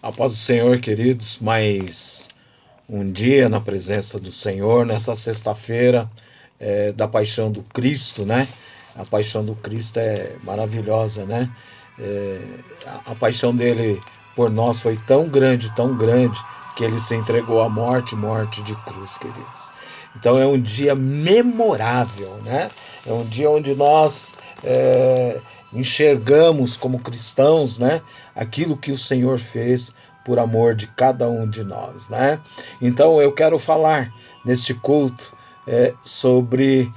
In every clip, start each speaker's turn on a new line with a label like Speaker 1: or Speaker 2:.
Speaker 1: A paz do Senhor, queridos, mais um dia na presença do Senhor, nessa sexta-feira da Paixão do Cristo, né? A Paixão do Cristo é maravilhosa, né? É, a paixão dele por nós foi tão grande, que ele se entregou à morte, morte de cruz, queridos. Então é um dia memorável, né? É um dia onde nós enxergamos como cristãos, né? Aquilo que o Senhor fez por amor de cada um de nós, né? Então eu quero falar neste culto sobre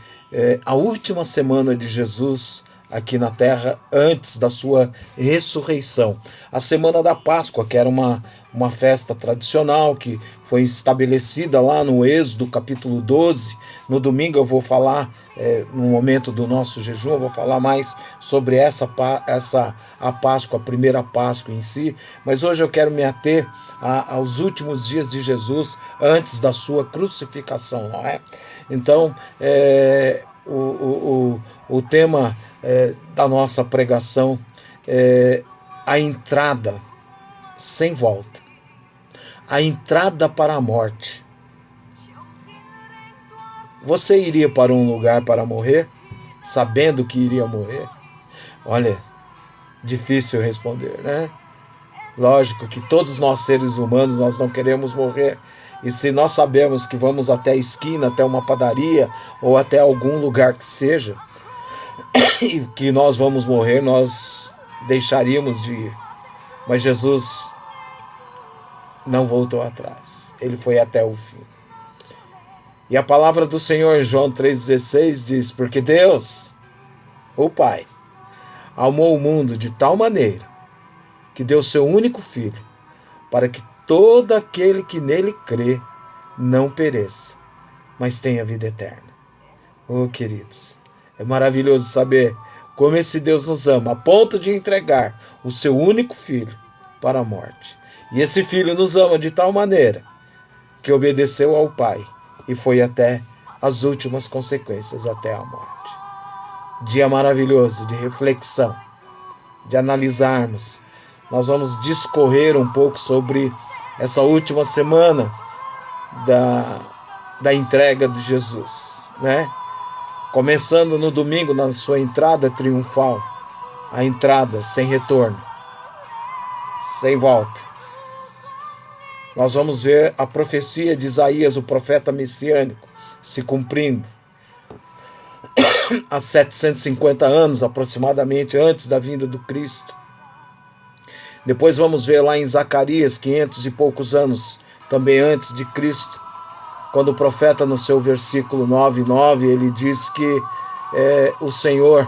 Speaker 1: a última semana de Jesus aqui na terra antes da sua ressurreição. A semana da Páscoa, que era uma festa tradicional que foi estabelecida lá no Êxodo capítulo 12. No domingo eu vou falar, no momento do nosso jejum, eu vou falar mais sobre a Páscoa, a primeira Páscoa em si, mas hoje eu quero me ater aos últimos dias de Jesus antes da sua crucificação, não é? Então, o tema da nossa pregação é a entrada sem volta, a entrada para a morte. Você iria para um lugar para morrer, sabendo que iria morrer? Olha, difícil responder, né? Lógico que todos nós seres humanos, nós não queremos morrer. E se nós sabemos que vamos até a esquina, até uma padaria, ou até algum lugar que seja, e que nós vamos morrer, nós deixaríamos de ir. Mas Jesus não voltou atrás. Ele foi até o fim. E a palavra do Senhor em João 3,16 diz: porque Deus, o Pai, amou o mundo de tal maneira que deu seu único Filho, para que todo aquele que nele crê não pereça, mas tenha vida eterna. Oh, queridos, é maravilhoso saber como esse Deus nos ama, a ponto de entregar o seu único Filho para a morte. E esse Filho nos ama de tal maneira que obedeceu ao Pai e foi até as últimas consequências, até a morte. Dia maravilhoso de reflexão, de analisarmos. Nós vamos discorrer um pouco sobre essa última semana da entrega de Jesus, né? Começando no domingo, na sua entrada triunfal, a entrada sem retorno, sem volta. Nós vamos ver a profecia de Isaías, o profeta messiânico, se cumprindo há 750 anos aproximadamente antes da vinda do Cristo. Depois vamos ver lá em Zacarias, 500 e poucos anos também antes de Cristo, quando o profeta, no seu versículo 9:9, ele diz que o Senhor,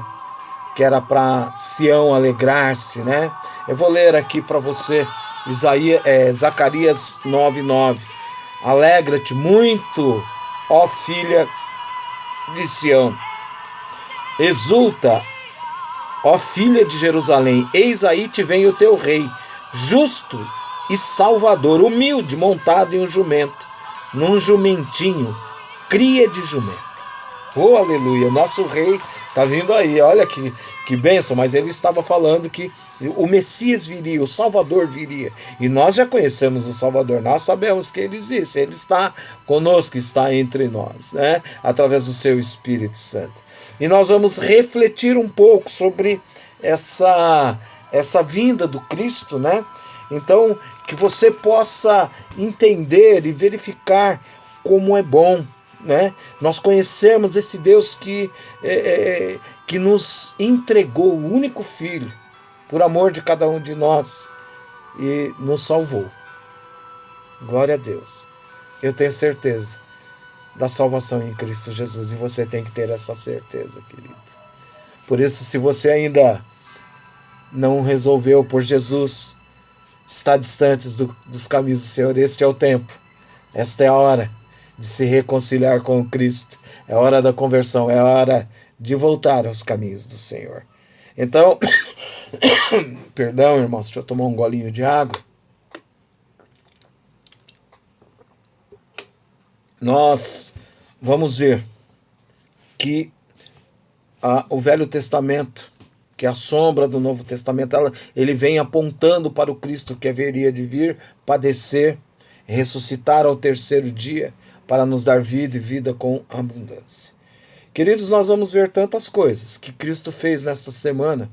Speaker 1: que era para Sião alegrar-se, né? Eu vou ler aqui para você Zacarias 9:9. Alegra-te muito, ó filha de Sião. Exulta, ó filha de Jerusalém. Eis aí te vem o teu rei, justo e salvador, humilde, montado em um jumento, num jumentinho, cria de jumento. Oh, aleluia, nosso rei está vindo aí, olha que bênção, mas ele estava falando que o Messias viria, o Salvador viria, e nós já conhecemos o Salvador, nós sabemos que ele existe, ele está conosco, está entre nós, né? Através do seu Espírito Santo. E nós vamos refletir um pouco sobre essa vinda do Cristo, né? Então, que você possa entender e verificar como é bom, né? Nós conhecemos esse Deus que nos entregou o único Filho por amor de cada um de nós e nos salvou. Glória a Deus. Eu tenho certeza da salvação em Cristo Jesus e você tem que ter essa certeza, querido. Por isso, se você ainda não resolveu por Jesus, está distante dos caminhos do Senhor, este é o tempo, esta é a hora de se reconciliar com Cristo, é a hora da conversão, é a hora de voltar aos caminhos do Senhor. Então, perdão, irmãos, deixa eu tomar um golinho de água. Nós vamos ver que o Velho Testamento, que é a sombra do Novo Testamento, ele vem apontando para o Cristo que haveria de vir, padecer, ressuscitar ao terceiro dia, para nos dar vida e vida com abundância. Queridos, nós vamos ver tantas coisas que Cristo fez nesta semana,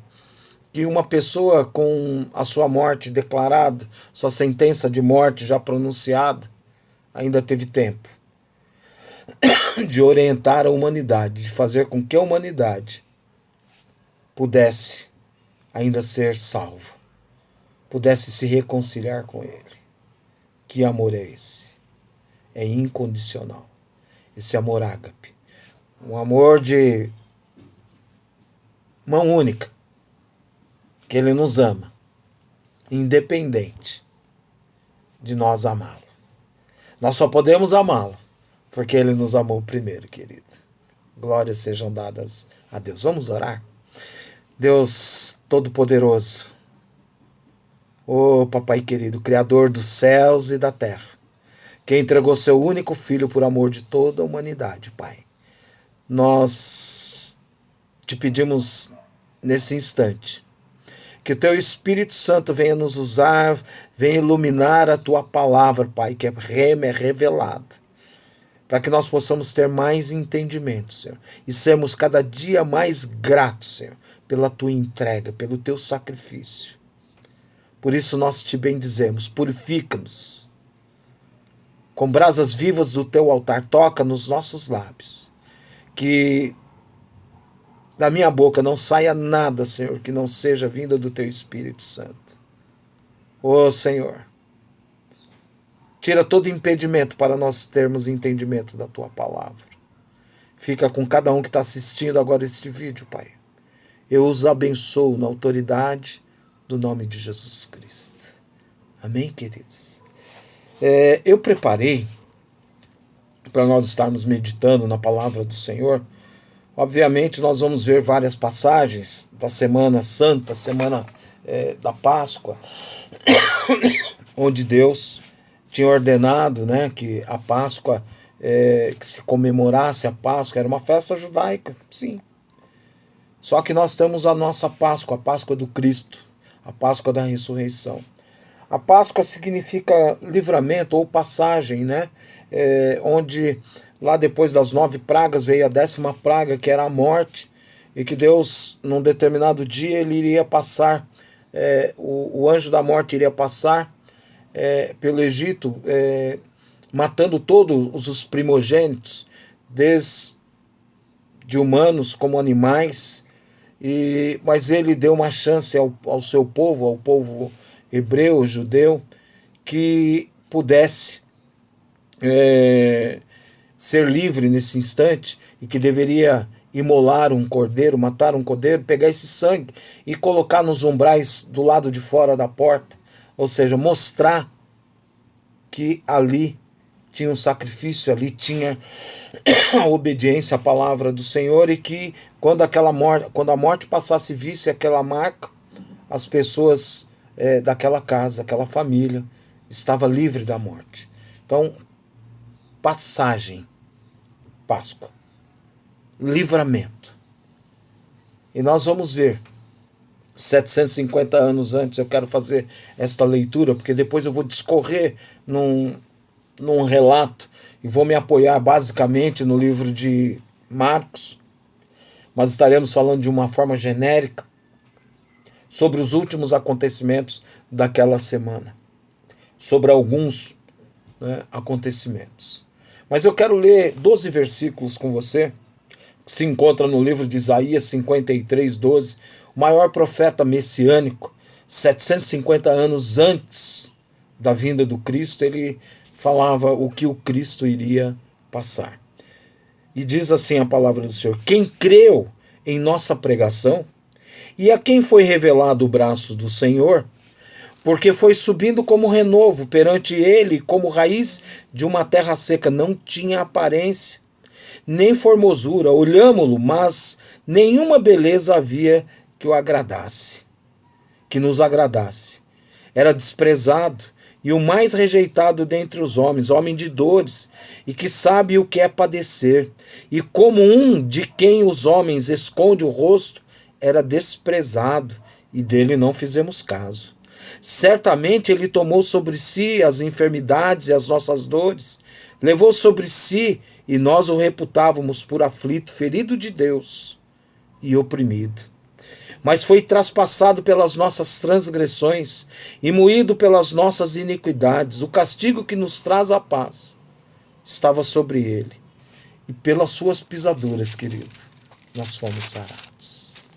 Speaker 1: que uma pessoa com a sua morte declarada, sua sentença de morte já pronunciada, ainda teve tempo de orientar a humanidade, de fazer com que a humanidade pudesse ainda ser salva, pudesse se reconciliar com Ele. Que amor é esse? É incondicional. Esse amor ágape. Um amor de mão única. Que Ele nos ama, independente de nós amá-lo. Nós só podemos amá-lo porque Ele nos amou primeiro, querido. Glórias sejam dadas a Deus. Vamos orar? Deus Todo-Poderoso, ô Papai querido, Criador dos céus e da terra, que entregou seu único Filho por amor de toda a humanidade, Pai. Nós te pedimos nesse instante que o Teu Espírito Santo venha nos usar, venha iluminar a Tua palavra, Pai, que é revelada, para que nós possamos ter mais entendimento, Senhor, e sermos cada dia mais gratos, Senhor, pela Tua entrega, pelo Teu sacrifício. Por isso nós te bendizemos, purifica-nos, com brasas vivas do Teu altar, toca nos nossos lábios, que da minha boca não saia nada, Senhor, que não seja vinda do Teu Espírito Santo. Ô Senhor, tira todo impedimento para nós termos entendimento da Tua palavra. Fica com cada um que está assistindo agora este vídeo, Pai. Eu os abençoo na autoridade do nome de Jesus Cristo. Amém, queridos? Eu preparei para nós estarmos meditando na palavra do Senhor. Obviamente nós vamos ver várias passagens da Semana Santa, Semana da Páscoa, onde Deus tinha ordenado, né, que a Páscoa, que se comemorasse a Páscoa, era uma festa judaica, sim. Só que nós temos a nossa Páscoa, a Páscoa do Cristo, a Páscoa da ressurreição. A Páscoa significa livramento ou passagem, né, onde lá depois das 9 pragas veio a 10ª praga, que era a morte, e que Deus, num determinado dia, ele iria passar, o anjo da morte iria passar pelo Egito, matando todos os primogênitos, desde humanos como animais, mas ele deu uma chance ao seu povo, ao povo hebreu, judeu, que pudesse ser livre nesse instante, e que deveria imolar um cordeiro, matar um cordeiro, pegar esse sangue e colocar nos umbrais do lado de fora da porta, ou seja, mostrar que ali tinha um sacrifício, ali tinha a obediência à palavra do Senhor, e que quando a morte passasse e visse aquela marca, as pessoas daquela casa, aquela família, estava livre da morte. Então, passagem, Páscoa, livramento. E nós vamos ver, 750 anos antes, eu quero fazer esta leitura, porque depois eu vou discorrer num relato, e vou me apoiar basicamente no livro de Marcos, mas estaremos falando de uma forma genérica sobre os últimos acontecimentos daquela semana, sobre alguns, né, acontecimentos. Mas eu quero ler 12 versículos com você, que se encontra no livro de Isaías 53, 12, o maior profeta messiânico, 750 anos antes da vinda do Cristo, ele falava o que o Cristo iria passar. E diz assim a palavra do Senhor: quem creu em nossa pregação, e a quem foi revelado o braço do Senhor, porque foi subindo como renovo perante ele, como raiz de uma terra seca, não tinha aparência, nem formosura, olhámo-lo, mas nenhuma beleza havia que o agradasse, que nos agradasse. Era desprezado, e o mais rejeitado dentre os homens, homem de dores, e que sabe o que é padecer, e como um de quem os homens esconde o rosto, era desprezado e dele não fizemos caso. Certamente ele tomou sobre si as enfermidades e as nossas dores, levou sobre si e nós o reputávamos por aflito, ferido de Deus e oprimido. Mas foi traspassado pelas nossas transgressões e moído pelas nossas iniquidades. O castigo que nos traz a paz estava sobre ele. E pelas suas pisaduras, querido, nós fomos sarados.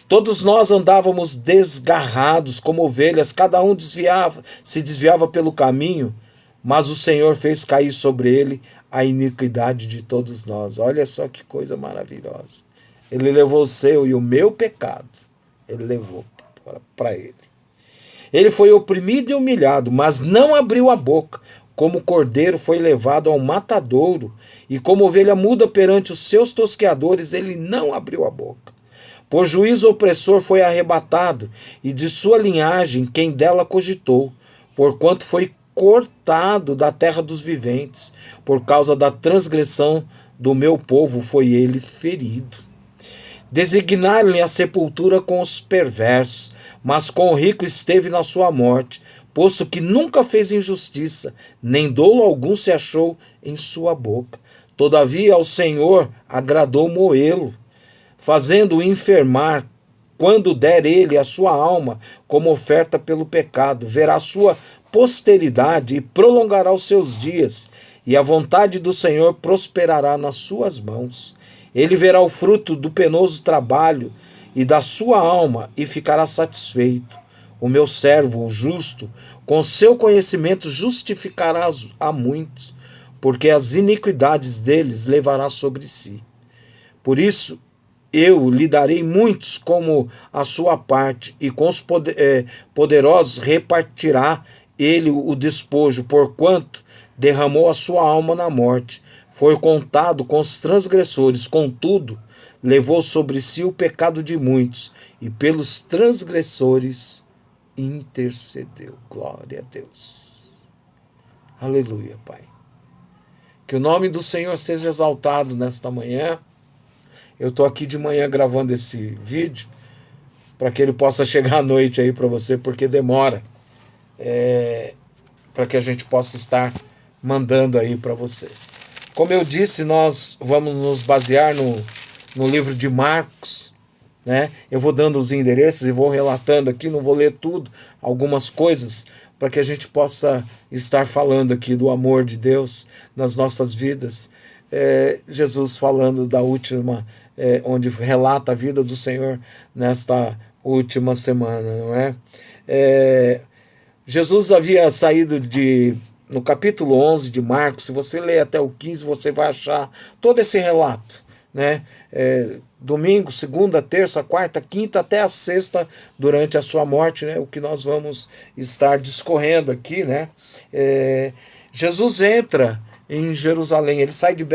Speaker 1: Todos nós andávamos desgarrados como ovelhas, cada um se desviava pelo caminho, mas o Senhor fez cair sobre ele a iniquidade de todos nós. Olha só que coisa maravilhosa. Ele levou o seu e o meu pecado, ele levou para ele. Ele foi oprimido e humilhado, mas não abriu a boca. Como cordeiro foi levado ao matadouro, e como ovelha muda perante os seus tosqueadores, ele não abriu a boca. Por juízo opressor foi arrebatado, e de sua linhagem quem dela cogitou, porquanto foi cortado da terra dos viventes, por causa da transgressão do meu povo foi ele ferido. Designaram-lhe a sepultura com os perversos, mas com o rico esteve na sua morte, posto que nunca fez injustiça, nem dolo algum se achou em sua boca. Todavia ao Senhor agradou moê-lo, fazendo-o enfermar, quando der ele a sua alma como oferta pelo pecado. Verá sua posteridade e prolongará os seus dias, e a vontade do Senhor prosperará nas suas mãos. Ele verá o fruto do penoso trabalho e da sua alma e ficará satisfeito. O meu servo, o justo, com seu conhecimento justificará a muitos, porque as iniquidades deles levará sobre si. Por isso, eu lhe darei muitos como a sua parte, e com os poderosos repartirá ele o despojo, porquanto derramou a sua alma na morte. Foi contado com os transgressores, contudo, levou sobre si o pecado de muitos, e pelos transgressores intercedeu. Glória a Deus. Aleluia, Pai. Que o nome do Senhor seja exaltado nesta manhã. Eu estou aqui de manhã gravando esse vídeo, para que ele possa chegar à noite aí para você, porque demora, para que a gente possa estar mandando aí para você. Como eu disse, nós vamos nos basear no livro de Marcos, né? Eu vou dando os endereços e vou relatando aqui, não vou ler tudo, algumas coisas, para que a gente possa estar falando aqui do amor de Deus nas nossas vidas. Jesus falando da última, onde relata a vida do Senhor nesta última semana, não é? Jesus havia saído no capítulo 11 de Marcos, se você ler até o 15, você vai achar todo esse relato, né? Domingo, segunda, terça, quarta, quinta, até a sexta, durante a sua morte, né? O que nós vamos estar discorrendo aqui, né? Jesus entra em Jerusalém, ele sai de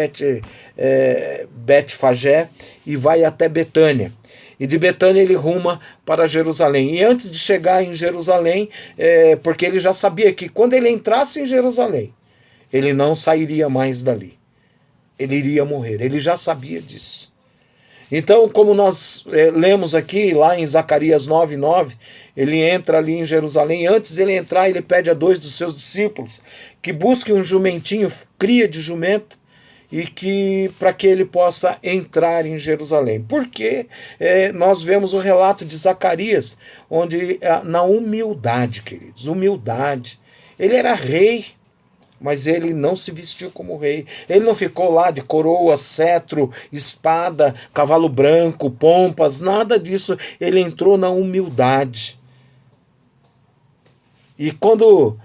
Speaker 1: Betfagé e vai até Betânia. E de Betânia ele ruma para Jerusalém. E antes de chegar em Jerusalém, porque ele já sabia que quando ele entrasse em Jerusalém, ele não sairia mais dali. Ele iria morrer. Ele já sabia disso. Então, como nós lemos aqui, lá em Zacarias 9:9, ele entra ali em Jerusalém. Antes de ele entrar, ele pede a 2 dos seus discípulos que busquem um jumentinho, cria de jumento, e que para que ele possa entrar em Jerusalém. Porque nós vemos o relato de Zacarias, onde na humildade, queridos, humildade, ele era rei, mas ele não se vestiu como rei. Ele não ficou lá de coroa, cetro, espada, cavalo branco, pompas, nada disso. Ele entrou na humildade. E quando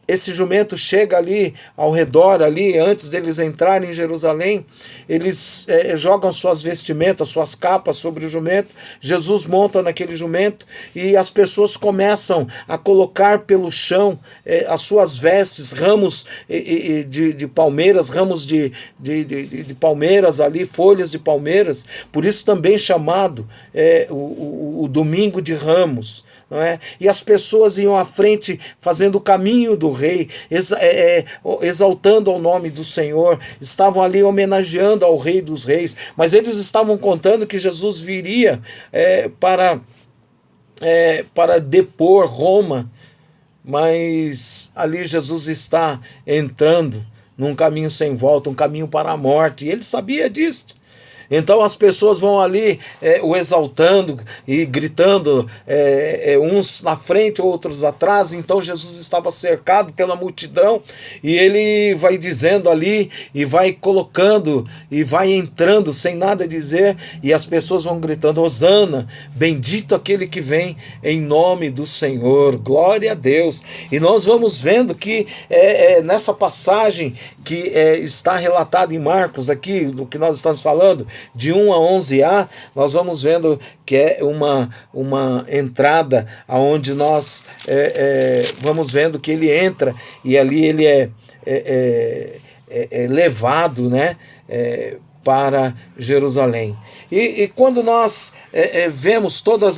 Speaker 1: esse jumento chega ali ao redor, ali antes deles entrarem em Jerusalém, eles jogam suas vestimentas, suas capas sobre o jumento. Jesus monta naquele jumento e as pessoas começam a colocar pelo chão as suas vestes, ramos de palmeiras, ramos de palmeiras ali, folhas de palmeiras, por isso também chamado o Domingo de Ramos, não é? E as pessoas iam à frente fazendo o caminho do rei, exaltando ao nome do Senhor, estavam ali homenageando ao Rei dos Reis, mas eles estavam contando que Jesus viria para depor Roma, mas ali Jesus está entrando num caminho sem volta, um caminho para a morte, e ele sabia disso. Então as pessoas vão ali o exaltando e gritando, uns na frente, outros atrás. Então Jesus estava cercado pela multidão e ele vai dizendo ali e vai colocando e vai entrando sem nada dizer, e as pessoas vão gritando: Hosana, bendito aquele que vem em nome do Senhor, glória a Deus. E nós vamos vendo que nessa passagem que está relatada em Marcos aqui, do que nós estamos falando, de 1 a 11a, nós vamos vendo que é uma entrada onde nós vamos vendo que ele entra e ali ele é levado, né, para Jerusalém. E quando nós vemos todas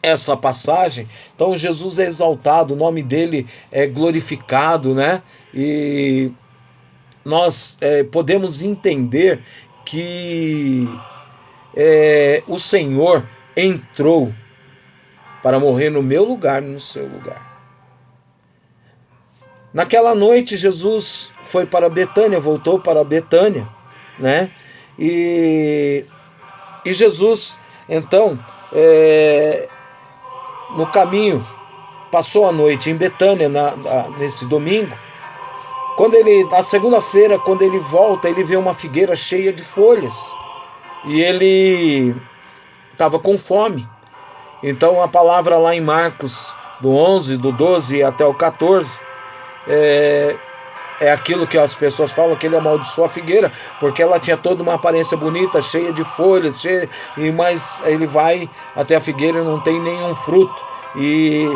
Speaker 1: essa passagem, então Jesus é exaltado, o nome dele é glorificado, né? E nós podemos entender que o Senhor entrou para morrer no meu lugar, no seu lugar. Naquela noite Jesus foi para Betânia, voltou para Betânia, né? E Jesus, então, no caminho, passou a noite em Betânia, nesse domingo. Na segunda-feira, quando ele volta, ele vê uma figueira cheia de folhas. E ele estava com fome. Então a palavra lá em Marcos, do 11, do 12 até o 14, é aquilo que as pessoas falam, que ele amaldiçoou a figueira, porque ela tinha toda uma aparência bonita, cheia de folhas, mas ele vai até a figueira e não tem nenhum fruto. E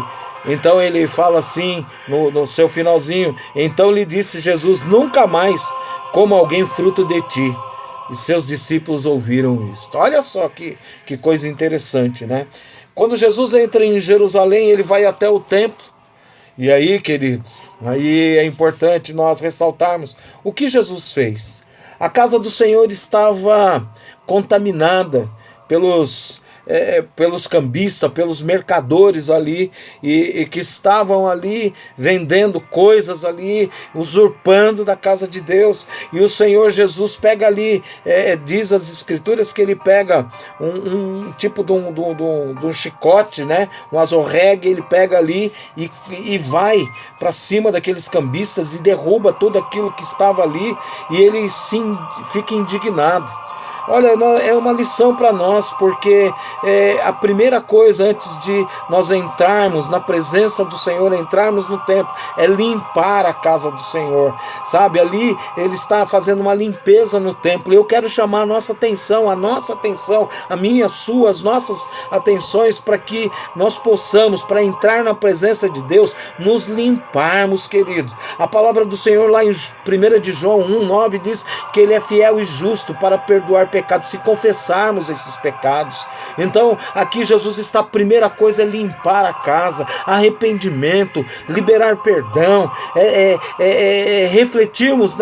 Speaker 1: então ele fala assim, no seu finalzinho: então lhe disse Jesus: nunca mais coma alguém fruto de ti. E seus discípulos ouviram isto. Olha só que coisa interessante, né? Quando Jesus entra em Jerusalém, ele vai até o templo. E aí, queridos, aí é importante nós ressaltarmos o que Jesus fez. A casa do Senhor estava contaminada pelos cambistas, pelos mercadores ali, e que estavam ali vendendo coisas ali, usurpando da casa de Deus. E o Senhor Jesus pega ali, diz as escrituras que ele pega um tipo de um chicote, né, um azorregue, ele pega ali e vai para cima daqueles cambistas e derruba tudo aquilo que estava ali, e ele sim fica indignado. Olha, é uma lição para nós, porque a primeira coisa antes de nós entrarmos na presença do Senhor, entrarmos no templo, é limpar a casa do Senhor, sabe? Ali ele está fazendo uma limpeza no templo. Eu quero chamar a nossa atenção, a minha, a sua, as nossas atenções, para que nós possamos, para entrar na presença de Deus, nos limparmos, querido. A palavra do Senhor lá em 1 de João 1,9 diz que ele é fiel e justo para perdoar pecados, se confessarmos esses pecados. Então aqui Jesus está, a primeira coisa é limpar a casa, arrependimento, liberar perdão, refletirmos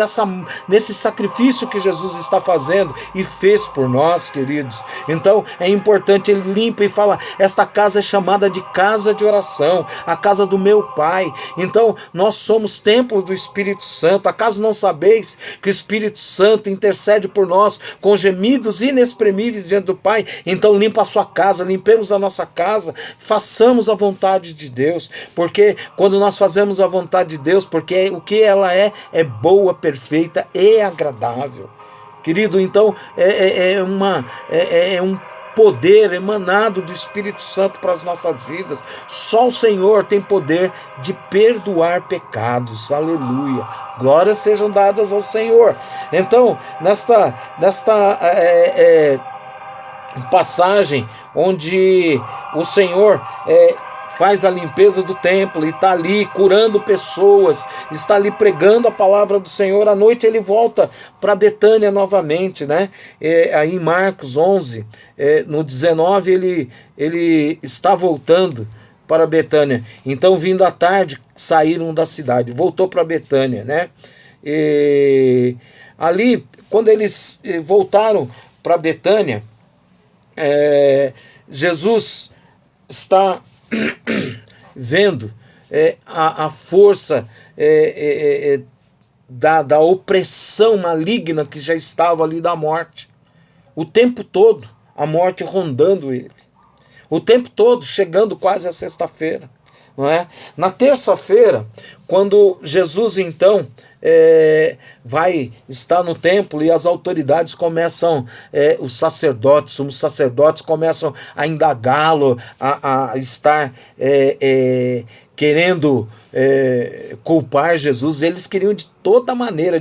Speaker 1: nesse sacrifício que Jesus está fazendo e fez por nós, queridos. Então é importante, ele limpa e fala: esta casa é chamada de casa de oração, a casa do meu Pai. Então nós somos templo do Espírito Santo. Acaso não sabeis que o Espírito Santo intercede por nós com gemidos inexprimíveis diante do Pai? Então limpa a sua casa, limpemos a nossa casa, façamos a vontade de Deus, porque quando nós fazemos a vontade de Deus, porque o que ela é boa, perfeita e agradável, querido. Então é um poder emanado do Espírito Santo para as nossas vidas. Só o Senhor tem poder de perdoar pecados. Aleluia. Glórias sejam dadas ao Senhor. Então, nesta passagem onde o Senhor faz a limpeza do templo e está ali curando pessoas, está ali pregando a palavra do Senhor. À noite ele volta para Betânia novamente, né? Aí em Marcos 11, no 19, ele está voltando para Betânia. Então, vindo à tarde, saíram da cidade, voltou para Betânia, né? Ali, quando eles voltaram para Betânia, Jesus está vendo a força da opressão maligna que já estava ali da morte. O tempo todo, a morte rondando ele. O tempo todo, chegando quase a sexta-feira. Não é? Na terça-feira, quando Jesus então vai estar no templo e as autoridades começam, os sumos sacerdotes começam a indagá-lo, a estar querendo culpar Jesus. Eles queriam de toda maneira,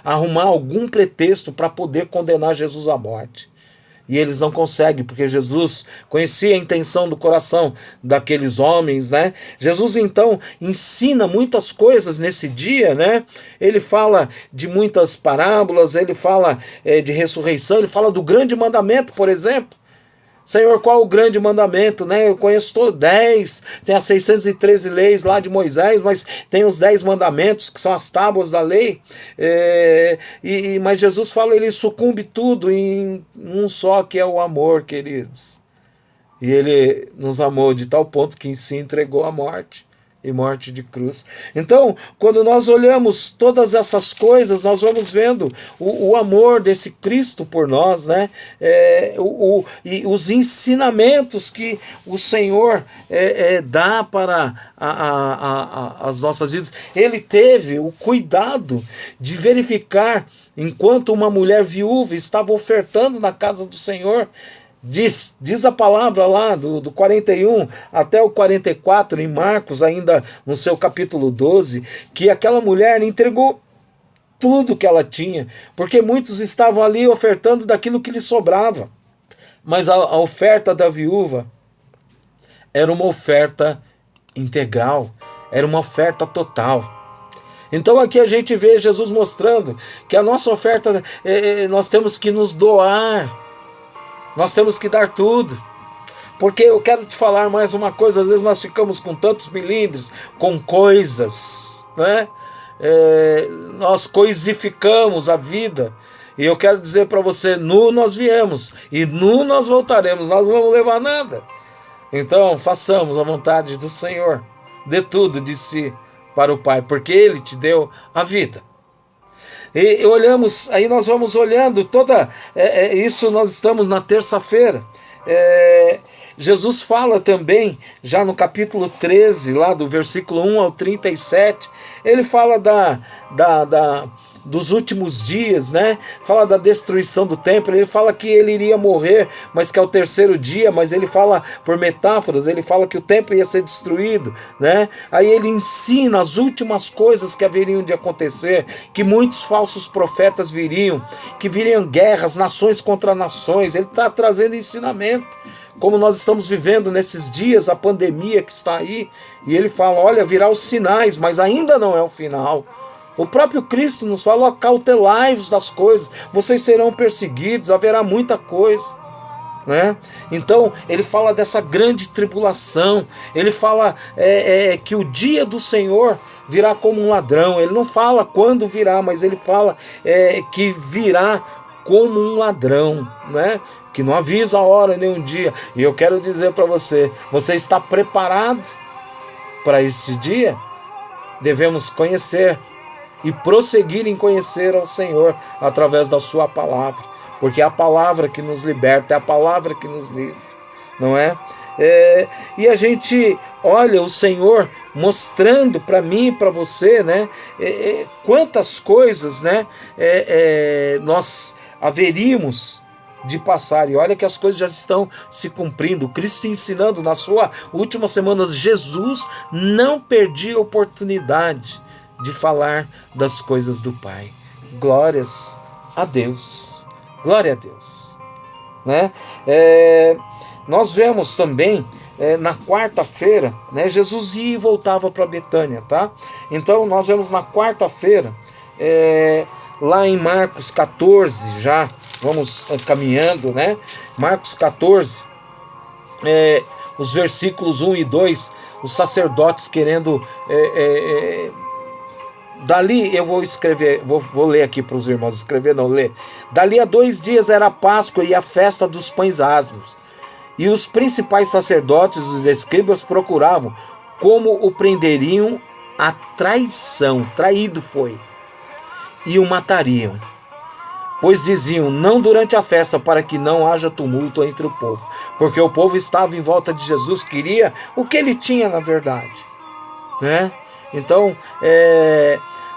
Speaker 1: arrumar algum pretexto para poder condenar Jesus à morte. E eles não conseguem, porque Jesus conhecia a intenção do coração daqueles homens, né? Jesus, então, ensina muitas coisas nesse dia, né? Ele fala de muitas parábolas, ele fala de ressurreição, ele fala do grande mandamento, por exemplo. Senhor, qual o grande mandamento, né? Eu conheço todos 10, tem as 613 leis lá de Moisés, mas tem os 10 mandamentos, que são as tábuas da lei. Mas Jesus fala, ele sucumbe tudo em um só, que é o amor, queridos. E ele nos amou de tal ponto que se entregou à morte. E morte de cruz. Então, quando nós olhamos todas essas coisas, nós vamos vendo o amor desse Cristo por nós, né? E os ensinamentos que o Senhor dá para as nossas vidas. Ele teve o cuidado de verificar, enquanto uma mulher viúva estava ofertando na casa do Senhor. Diz a palavra lá do 41 até o 44 em Marcos, ainda no seu capítulo 12, que aquela mulher entregou tudo que ela tinha, porque muitos estavam ali ofertando daquilo que lhe sobrava, mas a oferta da viúva era uma oferta integral, era uma oferta total. Então aqui a gente vê Jesus mostrando que a nossa oferta, nós temos que nos doar. Nós temos que dar tudo. Porque eu quero te falar mais uma coisa, às vezes nós ficamos com tantos milindres, com coisas, né? Nós coisificamos a vida. E eu quero dizer para você, nu nós viemos e nu nós voltaremos, nós não vamos levar nada. Então façamos a vontade do Senhor, dê tudo de si para o Pai, porque Ele te deu a vida. E olhamos, aí nós vamos olhando toda isso, nós estamos na terça-feira. Jesus fala também, já no capítulo 13, lá do versículo 1 ao 37, ele fala dos últimos dias, né? Fala da destruição do templo, ele fala que ele iria morrer, mas que é o terceiro dia, mas ele fala por metáforas, ele fala que o templo ia ser destruído, né? Aí ele ensina as últimas coisas que haveriam de acontecer, que muitos falsos profetas viriam, que viriam guerras, nações contra nações. Ele está trazendo ensinamento, como nós estamos vivendo nesses dias, a pandemia que está aí, e ele fala, olha, virá os sinais, mas ainda não é o final. O próprio Cristo nos fala, cautelai-vos das coisas, vocês serão perseguidos, haverá muita coisa, né? Então, ele fala dessa grande tribulação, ele fala que o dia do Senhor virá como um ladrão. Ele não fala quando virá, mas ele fala que virá como um ladrão, né? Que não avisa a hora nem um dia. E eu quero dizer para você, você está preparado para esse dia? Devemos conhecer e prosseguir em conhecer ao Senhor através da sua palavra, porque é a palavra que nos liberta, é a palavra que nos livra, não é? E a gente olha o Senhor mostrando para mim e para você, né? Quantas coisas, né? Nós haveríamos de passar, e olha que as coisas já estão se cumprindo. Cristo ensinando na sua última semana, Jesus não perdia a oportunidade de falar das coisas do Pai. Glórias a Deus, glória a Deus, né? Nós vemos também na quarta-feira, né, Jesus ia e voltava para Betânia, tá? Então nós vemos na quarta-feira, lá em Marcos 14, já vamos caminhando, né? Marcos 14, os versículos 1 e 2, os sacerdotes querendo... Dali eu vou escrever, vou ler aqui para os irmãos, escrever não, ler. Dali a 2 dias era a Páscoa e a festa dos pães asmos. E os principais sacerdotes, os escribas, procuravam como o prenderiam à traição, traído foi, e o matariam. Pois diziam, não durante a festa, para que não haja tumulto entre o povo. Porque o povo estava em volta de Jesus, queria o que ele tinha na verdade, né? Então,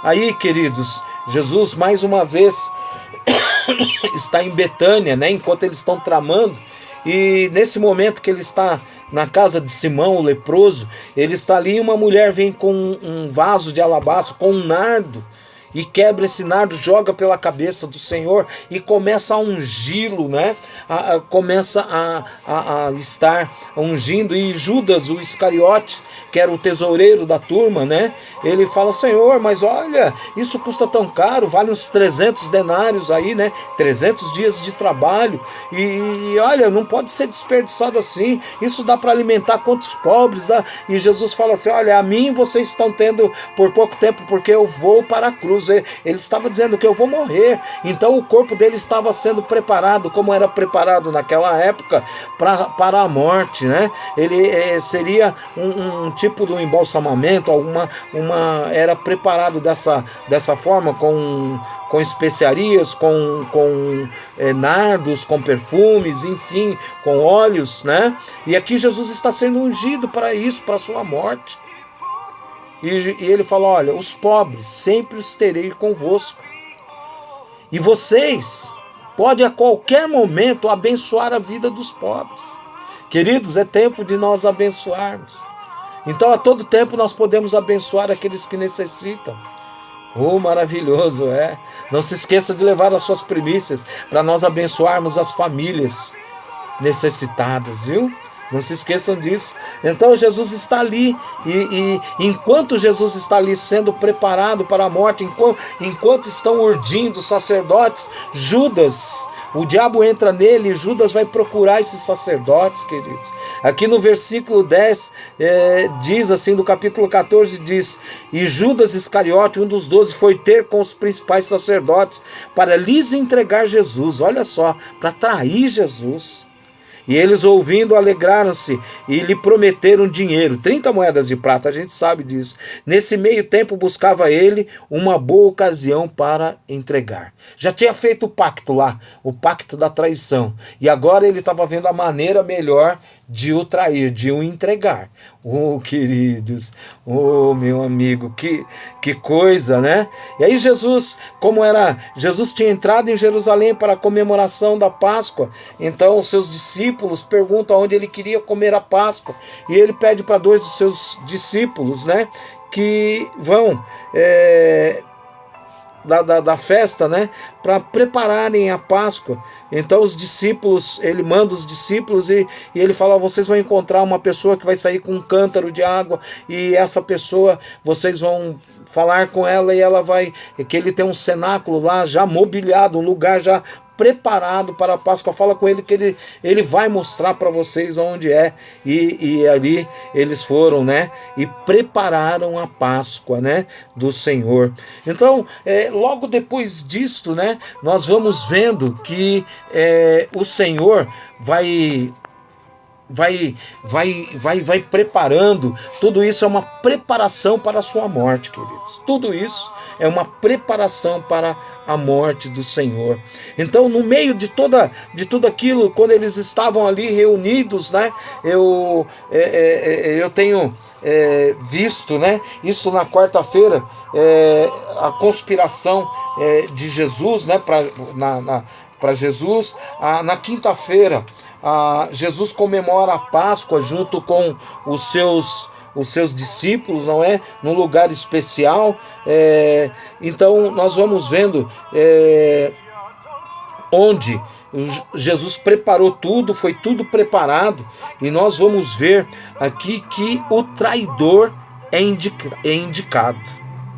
Speaker 1: aí, queridos, Jesus mais uma vez está em Betânia, né, enquanto eles estão tramando, e nesse momento que ele está na casa de Simão, o leproso, ele está ali e uma mulher vem com um vaso de alabastro, com um nardo, e quebra esse nardo, joga pela cabeça do Senhor e começa a ungí-lo, né? Começa a estar ungindo. E Judas, o Iscariote, que era o tesoureiro da turma, né? Ele fala, Senhor, mas olha, isso custa tão caro, vale uns 300 denários aí, né? 300 dias de trabalho, e olha, não pode ser desperdiçado assim, isso dá para alimentar quantos pobres, dá? E Jesus fala assim, olha, a mim vocês estão tendo por pouco tempo, porque eu vou para a cruz. Ele estava dizendo que eu vou morrer, então o corpo dele estava sendo preparado, como era preparado naquela época, para a morte, né? Ele seria um tipo de um embalsamamento, era preparado dessa forma, com especiarias, com nardos, com perfumes, enfim, com óleos, né? E aqui Jesus está sendo ungido para isso, para a sua morte. E ele fala, olha, os pobres sempre os terei convosco. E vocês podem a qualquer momento abençoar a vida dos pobres. Queridos, é tempo de nós abençoarmos. Então a todo tempo nós podemos abençoar aqueles que necessitam. Maravilhoso, Não se esqueça de levar as suas primícias para nós abençoarmos as famílias necessitadas, viu? Não se esqueçam disso. Então Jesus está ali, e enquanto Jesus está ali sendo preparado para a morte, enquanto estão urdindo os sacerdotes, Judas, o diabo entra nele, e Judas vai procurar esses sacerdotes, queridos. Aqui no versículo 10, diz assim, do capítulo 14, diz, e Judas Iscariote, um dos 12, foi ter com os principais sacerdotes para lhes entregar Jesus, olha só, para trair Jesus. E eles, ouvindo, alegraram-se e lhe prometeram dinheiro, 30 moedas de prata, a gente sabe disso. Nesse meio tempo buscava ele uma boa ocasião para entregar. Já tinha feito o pacto lá, o pacto da traição. E agora ele estava vendo a maneira melhor de o trair, de o entregar. Queridos, meu amigo, que coisa, né? E aí Jesus tinha entrado em Jerusalém para a comemoração da Páscoa. Então os seus discípulos perguntam onde ele queria comer a Páscoa. E ele pede para 2 dos seus discípulos, né, que vão... Da festa, né, para prepararem a Páscoa. Então os discípulos, ele manda os discípulos e ele fala, vocês vão encontrar uma pessoa que vai sair com um cântaro de água, e essa pessoa, vocês vão falar com ela, e ela vai, que ele tem um cenáculo lá já mobiliado, um lugar já preparado para a Páscoa. Fala com ele que ele vai mostrar para vocês onde é. E ali eles foram, né, e prepararam a Páscoa, né, do Senhor. Então, logo depois disto, né, nós vamos vendo que o Senhor vai preparando. Tudo isso é uma preparação para a sua morte, queridos. Tudo isso é uma preparação para a morte do Senhor. Então, no meio de tudo aquilo, quando eles estavam ali reunidos, né, eu tenho visto, né, isso na quarta-feira, a conspiração de Jesus, né, para Jesus. Na quinta-feira, Jesus comemora a Páscoa junto com os seus discípulos, não é? Num lugar especial. Então nós vamos vendo onde Jesus preparou tudo, foi tudo preparado, e nós vamos ver aqui que o traidor é indicado,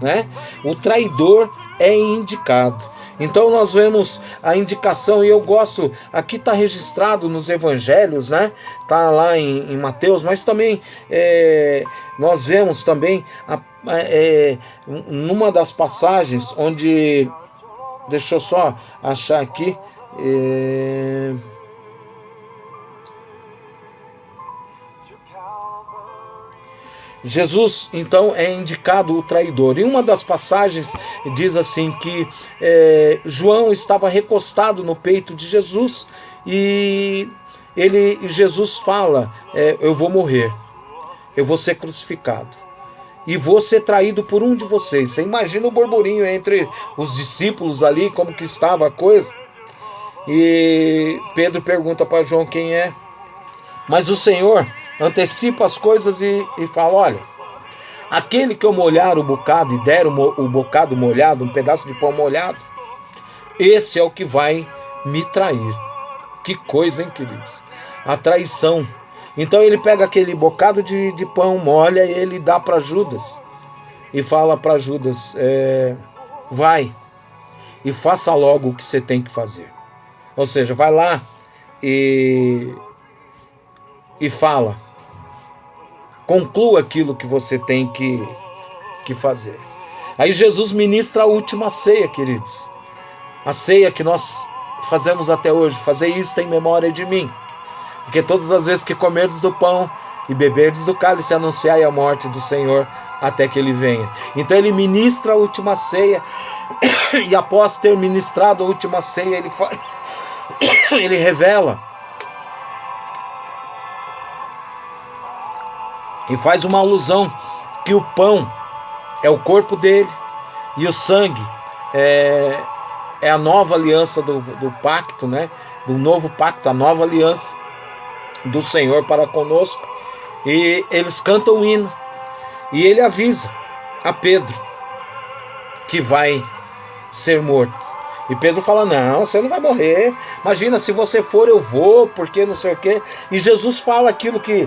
Speaker 1: né? O traidor é indicado. Então nós vemos a indicação, e eu gosto, aqui está registrado nos evangelhos, né? Está lá em Mateus, mas também nós vemos também numa das passagens onde, deixa eu só achar aqui, Jesus, então, é indicado o traidor. Em uma das passagens diz assim que João estava recostado no peito de Jesus e Jesus fala, eu vou morrer, eu vou ser crucificado e vou ser traído por um de vocês. Você imagina o burburinho entre os discípulos ali, como que estava a coisa. E Pedro pergunta para João quem é, mas o Senhor antecipa as coisas e fala, olha, aquele que eu molhar o bocado e der o bocado molhado, um pedaço de pão molhado, este é o que vai me trair. Que coisa, hein, queridos? A traição. Então ele pega aquele bocado de pão, molha e ele dá para Judas e fala para Judas, vai e faça logo o que você tem que fazer. Ou seja, vai lá e fala, conclua aquilo que você tem que fazer. Aí Jesus ministra a última ceia, queridos. A ceia que nós fazemos até hoje. Fazer isto em memória de mim. Porque todas as vezes que comerdes do pão e beberdes do cálice, anunciai a morte do Senhor até que ele venha. Então ele ministra a última ceia. E após ter ministrado a última ceia, ele revela e faz uma alusão que o pão é o corpo dele e o sangue é a nova aliança do pacto, né? Do novo pacto, a nova aliança do Senhor para conosco. E eles cantam o hino e ele avisa a Pedro que vai ser morto. E Pedro fala, não, você não vai morrer, imagina, se você for eu vou, porque não sei o quê. E Jesus fala aquilo que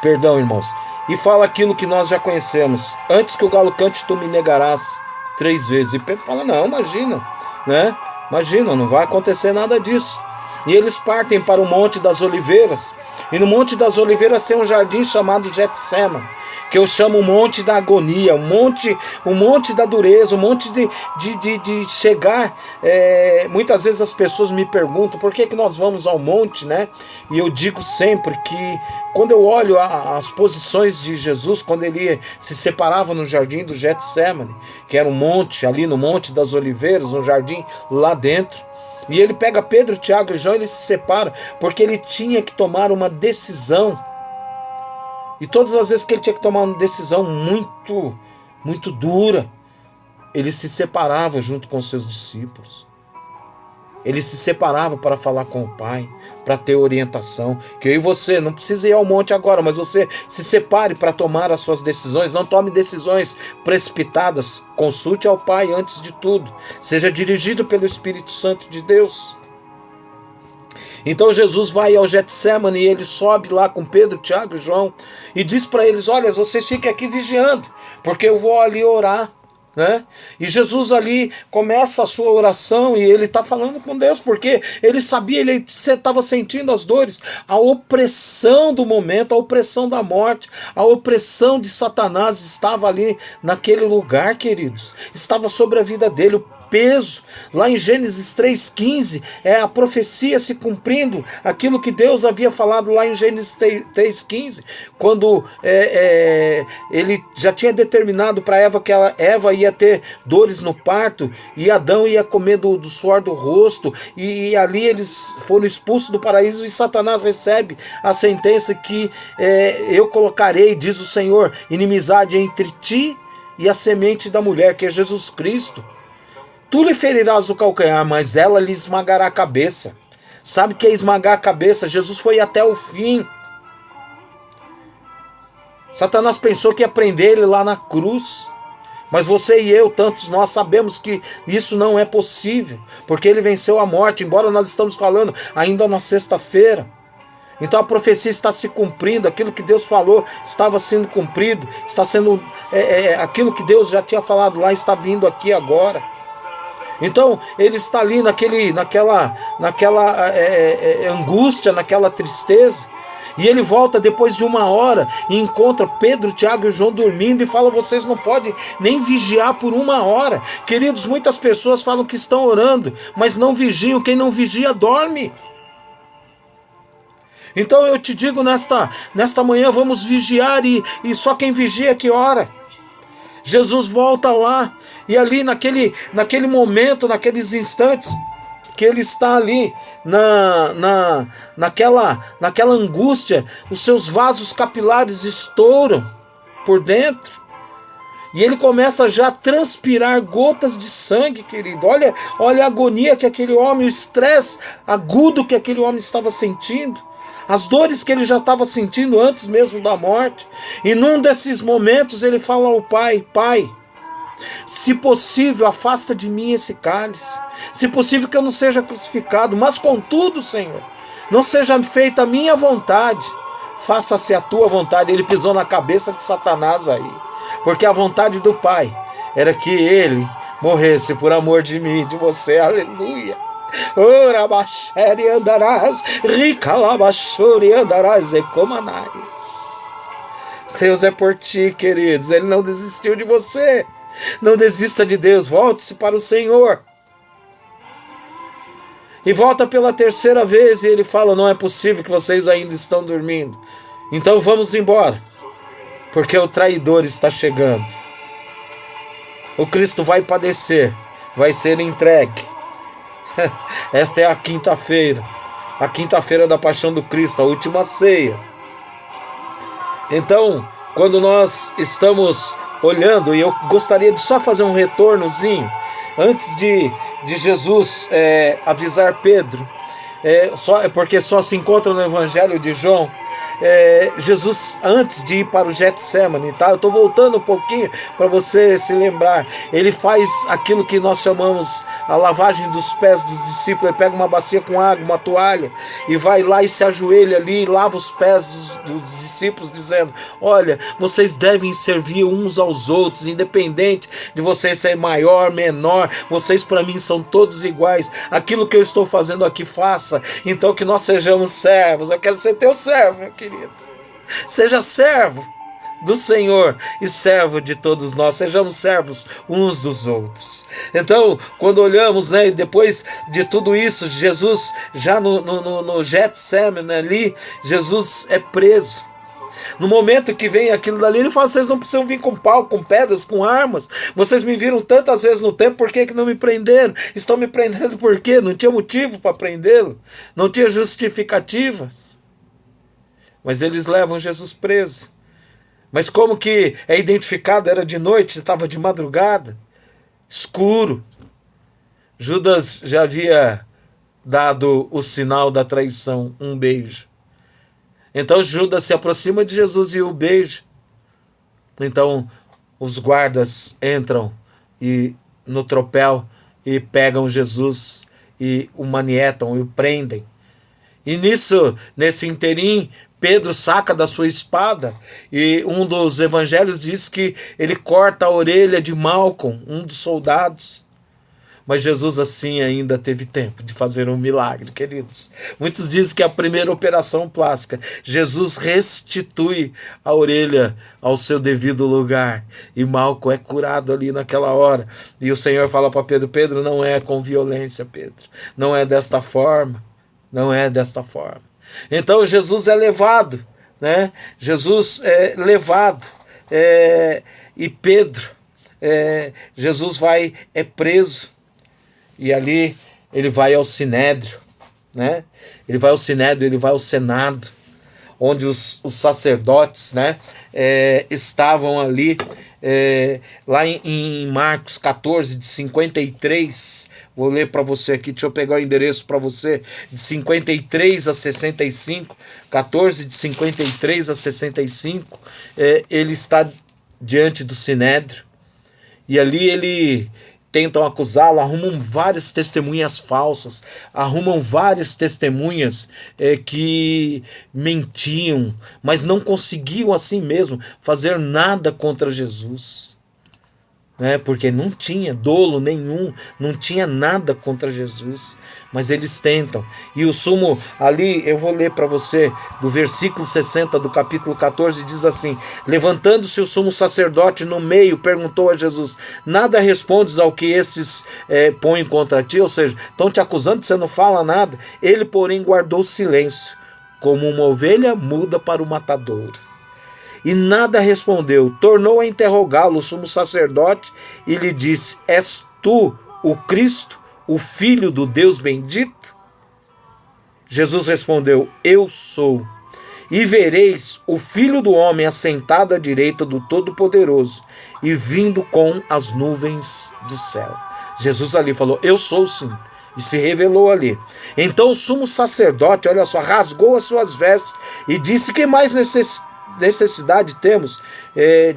Speaker 1: perdão, irmãos, e fala aquilo que nós já conhecemos, antes que o galo cante tu me negarás 3 vezes. E Pedro fala, não, imagina, né? Imagina, não vai acontecer nada disso. E eles partem para o Monte das Oliveiras. E no Monte das Oliveiras tem um jardim chamado Getsêmani, que eu chamo o Monte da Agonia, o monte da dureza, o monte de chegar. Muitas vezes as pessoas me perguntam por que nós vamos ao monte, né? E eu digo sempre que quando eu olho as posições de Jesus, quando ele se separava no jardim do Getsêmani, que era um monte ali no Monte das Oliveiras, um jardim lá dentro, e ele pega Pedro, Tiago e João, ele se separa, porque ele tinha que tomar uma decisão. E todas as vezes que ele tinha que tomar uma decisão muito, muito dura, ele se separava junto com seus discípulos. Ele se separava para falar com o Pai, para ter orientação. Que eu e você não precisa ir ao monte agora, mas você se separe para tomar as suas decisões. Não tome decisões precipitadas. Consulte ao Pai antes de tudo. Seja dirigido pelo Espírito Santo de Deus. Então Jesus vai ao Getsêmani e ele sobe lá com Pedro, Tiago e João e diz para eles, olha, vocês fiquem aqui vigiando, porque eu vou ali orar. Né? E Jesus ali começa a sua oração e ele está falando com Deus, porque ele sabia, ele estava sentindo as dores, a opressão do momento, a opressão da morte, a opressão de Satanás estava ali naquele lugar, queridos, estava sobre a vida dele, o peso. Lá em Gênesis 3,15 é a profecia se cumprindo, aquilo que Deus havia falado lá em Gênesis 3,15, quando ele já tinha determinado para Eva que Eva ia ter dores no parto e Adão ia comer do suor do rosto, e ali eles foram expulsos do paraíso e Satanás recebe a sentença que eu colocarei, diz o Senhor, inimizade entre ti e a semente da mulher, que é Jesus Cristo. Tu lhe ferirás o calcanhar, mas ela lhe esmagará a cabeça. Sabe o que é esmagar a cabeça? Jesus foi até o fim. Satanás pensou que ia prender ele lá na cruz. Mas você e eu, tantos nós, sabemos que isso não é possível, porque ele venceu a morte, embora nós estamos falando ainda na sexta-feira. Então a profecia está se cumprindo, aquilo que Deus falou estava sendo cumprido, está sendo aquilo que Deus já tinha falado lá está vindo aqui agora. Então ele está ali naquela angústia, naquela tristeza. E ele volta depois de 1 hora e encontra Pedro, Tiago e João dormindo e fala: vocês não podem nem vigiar por 1 hora. Queridos, muitas pessoas falam que estão orando, mas não vigiam. Quem não vigia dorme. Então eu te digo nesta manhã, vamos vigiar e só quem vigia que ora. Jesus volta lá e ali naquele momento, naqueles instantes que ele está ali naquela angústia, os seus vasos capilares estouram por dentro e ele começa já a transpirar gotas de sangue, querido. Olha a agonia que aquele homem, o estresse agudo que aquele homem estava sentindo, as dores que ele já estava sentindo antes mesmo da morte. E num desses momentos ele fala ao Pai: Pai, se possível, afasta de mim esse cálice. Se possível que eu não seja crucificado, mas contudo, Senhor, não seja feita a minha vontade, faça-se a tua vontade. Ele pisou na cabeça de Satanás aí, porque a vontade do Pai era que ele morresse por amor de mim, de você. Aleluia. Ora bachere andarás, ricalabachore andarás e comanais. Deus é por ti, queridos. Ele não desistiu de você. Não desista de Deus, volte-se para o Senhor. E volta pela 3ª vez e ele fala: não é possível que vocês ainda estão dormindo. Então vamos embora, porque o traidor está chegando. O Cristo vai padecer, vai ser entregue. Esta é a quinta-feira da paixão do Cristo, a última ceia. Então, quando nós estamos olhando, e eu gostaria de só fazer um retornozinho, antes de Jesus avisar Pedro, porque só se encontra no Evangelho de João, Jesus, antes de ir para o Getsemane, tá? Eu estou voltando um pouquinho para você se lembrar. Ele faz aquilo que nós chamamos a lavagem dos pés dos discípulos. Ele pega uma bacia com água, uma toalha, e vai lá e se ajoelha ali e lava os pés dos discípulos, dizendo: olha, vocês devem servir uns aos outros, independente de vocês ser maior, menor, vocês para mim são todos iguais. Aquilo que eu estou fazendo aqui, faça. Então que nós sejamos servos. Eu quero ser teu servo, meu querido. Seja servo do Senhor e servo de todos nós. Sejamos servos uns dos outros. Então, quando olhamos, né, depois de tudo isso, Jesus já no Getsemane ali, Jesus é preso. No momento que vem aquilo dali, ele fala: vocês não precisam vir com pau, com pedras, com armas. Vocês me viram tantas vezes no tempo, por que não me prenderam? Estão me prendendo por quê? Não tinha motivo para prendê-lo, não tinha justificativas. Mas eles levam Jesus preso. Mas como que é identificado? Era de noite, estava de madrugada, escuro. Judas já havia dado o sinal da traição, um beijo. Então Judas se aproxima de Jesus e o beija. Então os guardas entram no tropel e pegam Jesus e o manietam e o prendem. E nesse interim, Pedro saca da sua espada e um dos evangelhos diz que ele corta a orelha de Malcom, um dos soldados. Mas Jesus assim ainda teve tempo de fazer um milagre, queridos. Muitos dizem que a primeira operação plástica, Jesus restitui a orelha ao seu devido lugar. E Malcom é curado ali naquela hora. E o Senhor fala para Pedro: Pedro, não é com violência, Pedro. Não é desta forma. Não é desta forma. Então Jesus é levado, né? Jesus é levado. E Pedro, Jesus é preso. E ali ele vai ao Sinédrio, né? Ele vai ao Sinédrio, ele vai ao Senado, onde os sacerdotes, né, estavam ali lá em Marcos 14, de 53, vou ler para você aqui, deixa eu pegar o endereço para você, de 53 a 65, 14 de 53 a 65, ele está diante do Sinédrio, e ali ele tentam acusá-lo, arrumam várias testemunhas falsas, arrumam várias testemunhas que mentiam, mas não conseguiam assim mesmo fazer nada contra Jesus. Porque não tinha dolo nenhum, não tinha nada contra Jesus, mas eles tentam. E o sumo, ali, eu vou ler para você, do versículo 60 do capítulo 14, diz assim: levantando-se o sumo sacerdote no meio, perguntou a Jesus: nada respondes ao que esses põem contra ti? Ou seja, estão te acusando, você não fala nada. Ele, porém, guardou silêncio, como uma ovelha muda para o matadouro. E nada respondeu. Tornou a interrogá-lo o sumo sacerdote e lhe disse: és tu o Cristo, o Filho do Deus bendito? Jesus respondeu: eu sou. E vereis o Filho do Homem assentado à direita do Todo-Poderoso e vindo com as nuvens do céu. Jesus ali falou: eu sou sim. E se revelou ali. Então o sumo sacerdote, olha só, rasgou as suas vestes e disse: que mais necessidade temos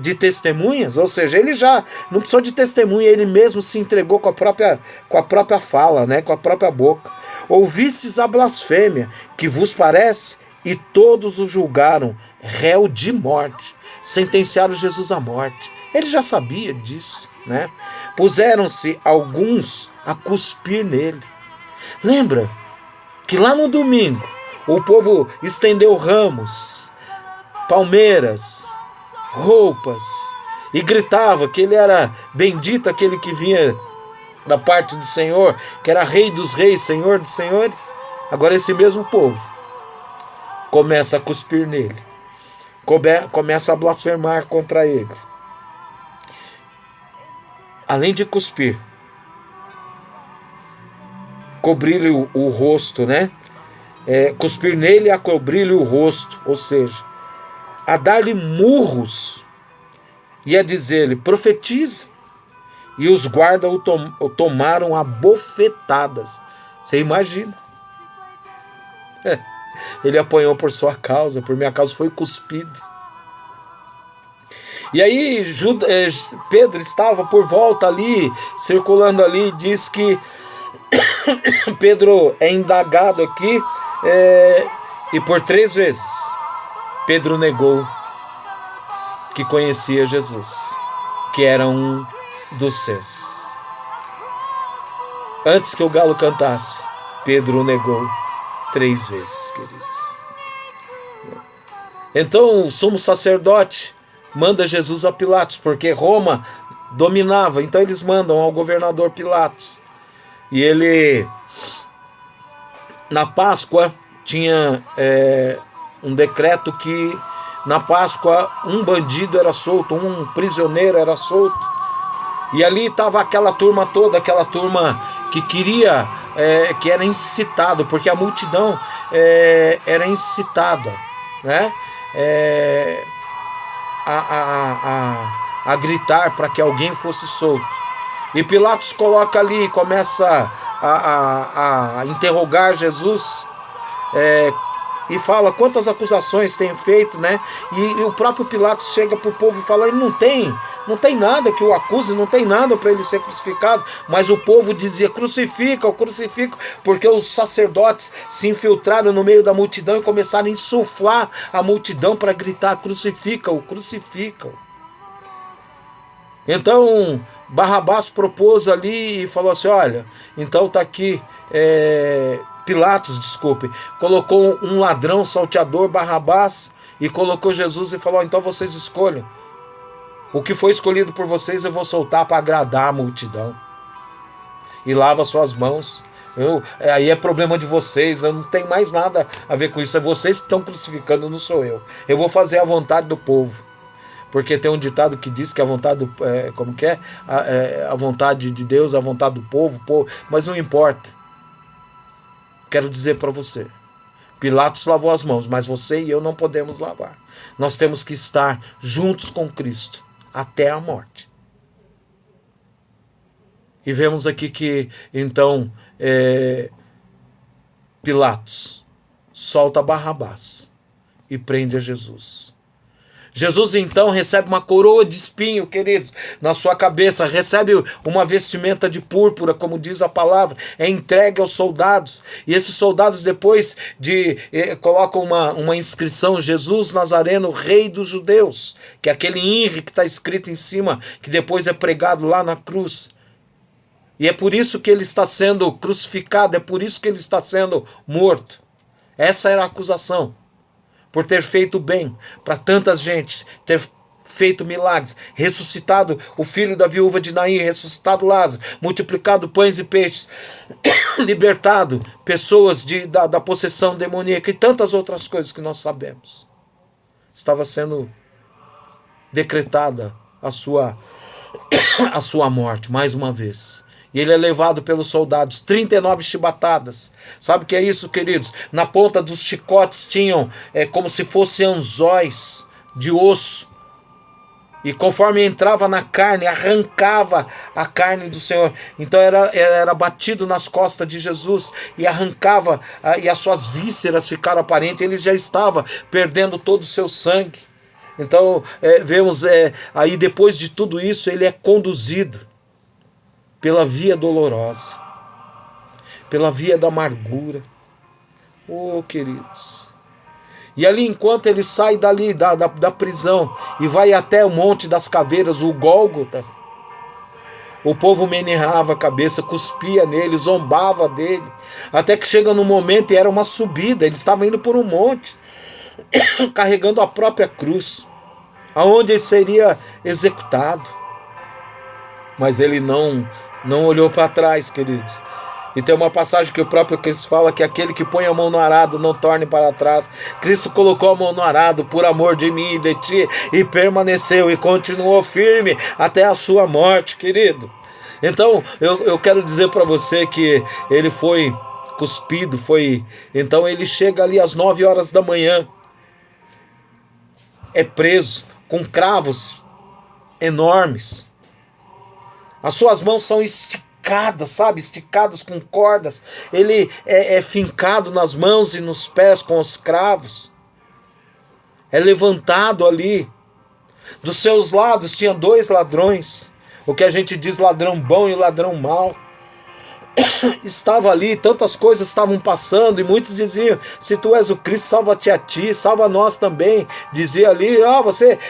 Speaker 1: de testemunhas? Ou seja, ele já não precisou de testemunha, ele mesmo se entregou com a própria fala, com a própria boca. Ouvistes a blasfêmia, que vos parece? E todos o julgaram réu de morte, sentenciaram Jesus à morte. Ele já sabia disso, Puseram-se alguns a cuspir nele. Lembra que lá no domingo o povo estendeu ramos, palmeiras, roupas, e gritava que ele era bendito, aquele que vinha da parte do Senhor, que era Rei dos Reis, Senhor dos Senhores. Agora esse mesmo povo começa a cuspir nele, começa a blasfemar contra ele. Além de cuspir, cobrir-lhe o rosto, cuspir nele a cobrir-lhe o rosto, ou seja, a dar-lhe murros e a dizer-lhe: profetiza. E os guardas o tomaram a bofetadas. Você imagina? Ele apanhou por sua causa, por minha causa foi cuspido. E aí Pedro estava por volta ali, circulando ali, diz que Pedro é indagado aqui, e por 3 vezes Pedro negou que conhecia Jesus, que era um dos seus. Antes que o galo cantasse, Pedro o negou 3 vezes, queridos. Então o sumo sacerdote manda Jesus a Pilatos, porque Roma dominava, então eles mandam ao governador Pilatos. E ele, na Páscoa, tinha um decreto que na Páscoa um bandido era solto, um prisioneiro era solto. E ali estava aquela turma toda, aquela turma que queria, que era incitado, porque a multidão era incitada, a gritar para que alguém fosse solto. E Pilatos coloca ali, começa a interrogar Jesus, e fala quantas acusações tem feito, e o próprio Pilatos chega para o povo e fala: ele não tem nada que o acuse, não tem nada para ele ser crucificado. Mas o povo dizia: crucifica-o, crucifica-o, porque os sacerdotes se infiltraram no meio da multidão e começaram a insuflar a multidão para gritar: crucifica-o, crucifica-o. Então Barrabás propôs ali e falou assim: olha, então tá aqui, Pilatos, desculpe, colocou um ladrão, salteador, Barrabás, e colocou Jesus e falou: então vocês escolham. O que foi escolhido por vocês eu vou soltar para agradar a multidão. E lava suas mãos. Aí é problema de vocês, eu não tenho mais nada a ver com isso. É vocês que estão crucificando, não sou eu. Eu vou fazer a vontade do povo. Porque tem um ditado que diz que a vontade a vontade de Deus, a vontade do povo, mas não importa. Quero dizer para você, Pilatos lavou as mãos, mas você e eu não podemos lavar. Nós temos que estar juntos com Cristo, até a morte. E vemos aqui que, então, Pilatos solta Barrabás e prende a Jesus. Jesus, então, recebe uma coroa de espinho, queridos, na sua cabeça, recebe uma vestimenta de púrpura, como diz a palavra, é entregue aos soldados, e esses soldados depois colocam uma inscrição, Jesus Nazareno, Rei dos Judeus, que é aquele INRI que está escrito em cima, que depois é pregado lá na cruz. E é por isso que ele está sendo crucificado, é por isso que ele está sendo morto. Essa era a acusação. Por ter feito bem para tantas gente, ter feito milagres, ressuscitado o filho da viúva de Naim, ressuscitado Lázaro, multiplicado pães e peixes, libertado pessoas da possessão demoníaca e tantas outras coisas que nós sabemos. Estava sendo decretada a sua morte, mais uma vez. E ele é levado pelos soldados, 39 chibatadas. Sabe o que é isso, queridos? Na ponta dos chicotes tinham como se fossem anzóis de osso. E conforme entrava na carne, arrancava a carne do Senhor. Então era batido nas costas de Jesus e arrancava, e as suas vísceras ficaram aparentes. Ele já estava perdendo todo o seu sangue. Então vemos aí depois de tudo isso, ele é conduzido pela via dolorosa, pela via da amargura. Oh, queridos. E ali, enquanto ele sai dali da prisão e vai até o Monte das Caveiras, o Gólgota, o povo meneava a cabeça, cuspia nele, zombava dele, até que chega no momento, e era uma subida, ele estava indo por um monte, carregando a própria cruz, aonde ele seria executado. Mas ele não olhou para trás, queridos. E tem uma passagem que o próprio Cristo fala que aquele que põe a mão no arado não torne para trás. Cristo colocou a mão no arado por amor de mim e de ti, e permaneceu e continuou firme até a sua morte, querido. Então eu quero dizer para você que ele foi cuspido, então ele chega ali às 9 horas da manhã, é preso com cravos enormes. As suas mãos são esticadas, sabe? Esticadas com cordas. Ele é fincado nas mãos e nos pés com os cravos. É levantado ali. Dos seus lados tinha 2 ladrões. O que a gente diz ladrão bom e ladrão mau. Estava ali, tantas coisas estavam passando, e muitos diziam: se tu és o Cristo, salva-te a ti, salva nós também. Dizia ali: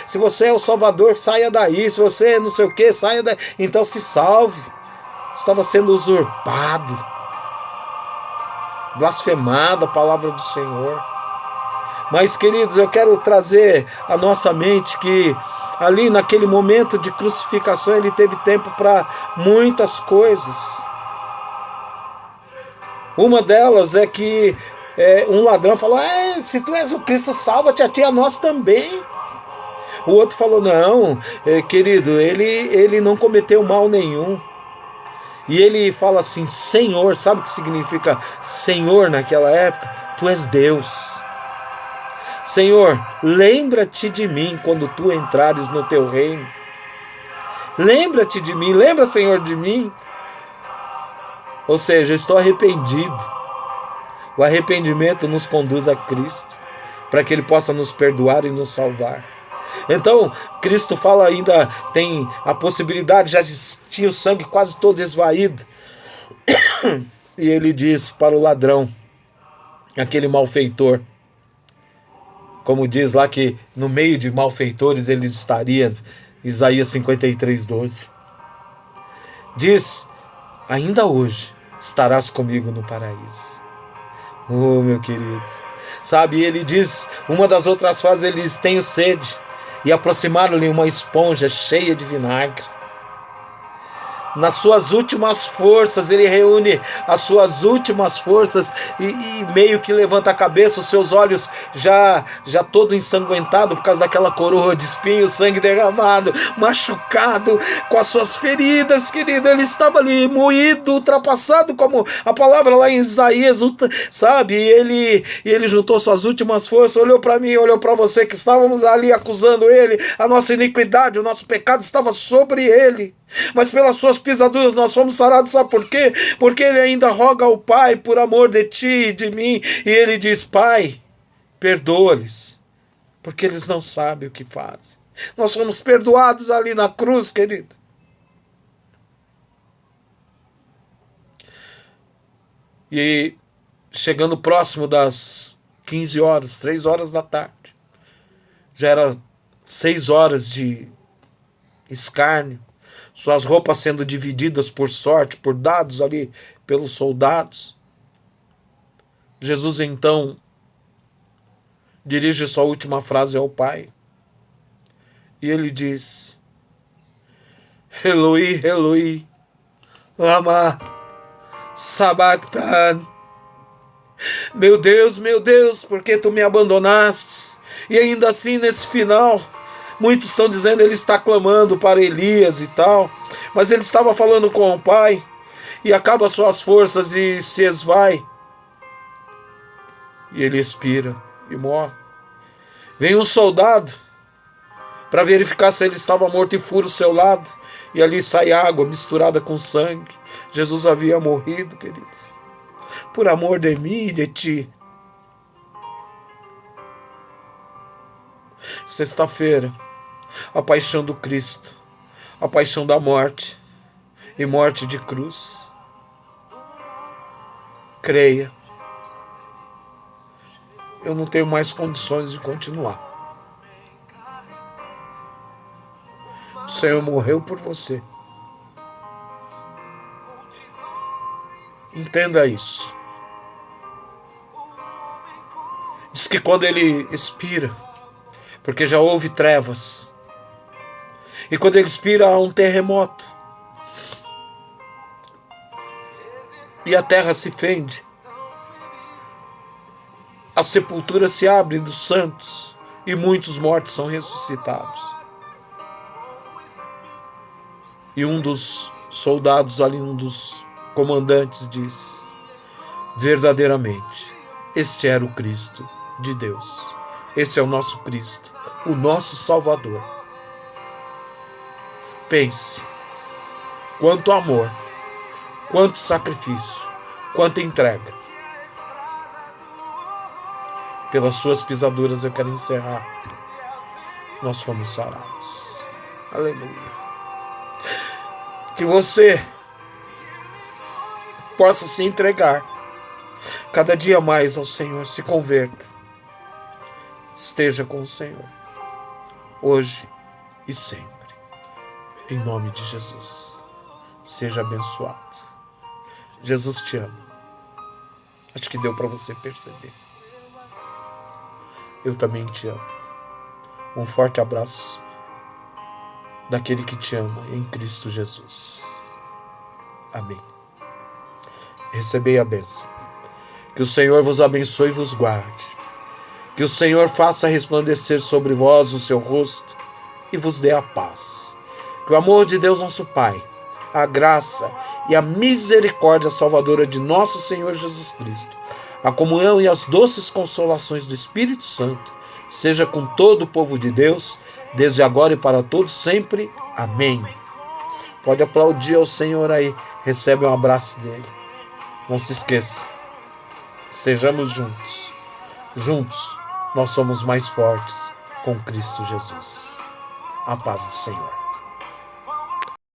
Speaker 1: se você é o Salvador, saia daí, se você não sei o que, saia daí, então se salve. Estava sendo usurpado, blasfemada a palavra do Senhor. Mas, queridos, eu quero trazer à nossa mente que ali naquele momento de crucificação ele teve tempo para muitas coisas. Uma delas é que um ladrão falou: se tu és o Cristo, salva-te a ti, a nós também. O outro falou: não, querido, ele não cometeu mal nenhum. E ele fala assim: Senhor, sabe o que significa Senhor naquela época? Tu és Deus. Senhor, lembra-te de mim quando tu entrares no teu reino. Lembra-te de mim, lembra, Senhor, de mim. Ou seja, eu estou arrependido. O arrependimento nos conduz a Cristo, para que Ele possa nos perdoar e nos salvar. Então, Cristo fala ainda, tem a possibilidade, já tinha o sangue quase todo esvaído. E Ele diz para o ladrão, aquele malfeitor, como diz lá que no meio de malfeitores ele estaria, Isaías 53:12. Diz: ainda hoje estarás comigo no paraíso. Oh, meu querido. Sabe, ele diz, uma das outras frases, ele diz: tenho sede. E aproximaram-lhe uma esponja cheia de vinagre. nas suas últimas forças, ele reúne as suas últimas forças e meio que levanta a cabeça, os seus olhos já todo ensanguentado por causa daquela coroa de espinhos, sangue derramado, machucado, com as suas feridas, querido. Ele estava ali moído, ultrapassado, como a palavra lá em Isaías, sabe? E ele juntou suas últimas forças, olhou para mim, olhou para você, que estávamos ali acusando ele, a nossa iniquidade, o nosso pecado estava sobre ele. Mas pelas suas pisaduras nós fomos sarados, sabe por quê? Porque ele ainda roga ao Pai por amor de ti e de mim, e ele diz: Pai, perdoa-lhes, porque eles não sabem o que fazem. Nós fomos perdoados ali na cruz, querido. E chegando próximo das 15 horas, 3 horas da tarde, já era 6 horas de escárnio, suas roupas sendo divididas por sorte, por dados ali pelos soldados. Jesus então dirige sua última frase ao Pai. E ele diz: Eloi, Eloi, lama sabachthani. Meu Deus, por que tu me abandonaste? E ainda assim, nesse final, muitos estão dizendo que ele está clamando para Elias e tal, mas ele estava falando com o Pai, e acaba suas forças e se esvai, e ele expira e morre. Vem um soldado para verificar se ele estava morto e fura o seu lado, e ali sai água misturada com sangue. Jesus havia morrido, querido, por amor de mim e de ti. Sexta-feira, a paixão do Cristo, a paixão da morte e morte de cruz. Creia, eu não tenho mais condições de continuar. O Senhor morreu por você. Entenda isso. Diz que quando ele expira, porque já houve trevas, e quando ele expira há um terremoto, e a terra se fende, a sepultura se abre dos santos, e muitos mortos são ressuscitados. E um dos soldados ali, um dos comandantes diz: verdadeiramente, este era o Cristo de Deus. Esse é o nosso Cristo, o nosso Salvador. Pense, quanto amor, quanto sacrifício, quanta entrega. Pelas suas pisaduras eu quero encerrar. Nós fomos sarados. Aleluia. Que você possa se entregar cada dia mais ao Senhor, se converta. Esteja com o Senhor, hoje e sempre. Em nome de Jesus. Seja abençoado. Jesus te ama. Acho que deu para você perceber. Eu também te amo. Um forte abraço daquele que te ama em Cristo Jesus. Amém. Recebei a bênção. Que o Senhor vos abençoe e vos guarde. Que o Senhor faça resplandecer sobre vós o seu rosto e vos dê a paz. Que o amor de Deus nosso Pai, a graça e a misericórdia salvadora de nosso Senhor Jesus Cristo, a comunhão e as doces consolações do Espírito Santo, seja com todo o povo de Deus, desde agora e para todos sempre. Amém. Pode aplaudir ao Senhor aí. Recebe um abraço dele. Não se esqueça. Estejamos juntos. Juntos nós somos mais fortes com Cristo Jesus. A paz do Senhor.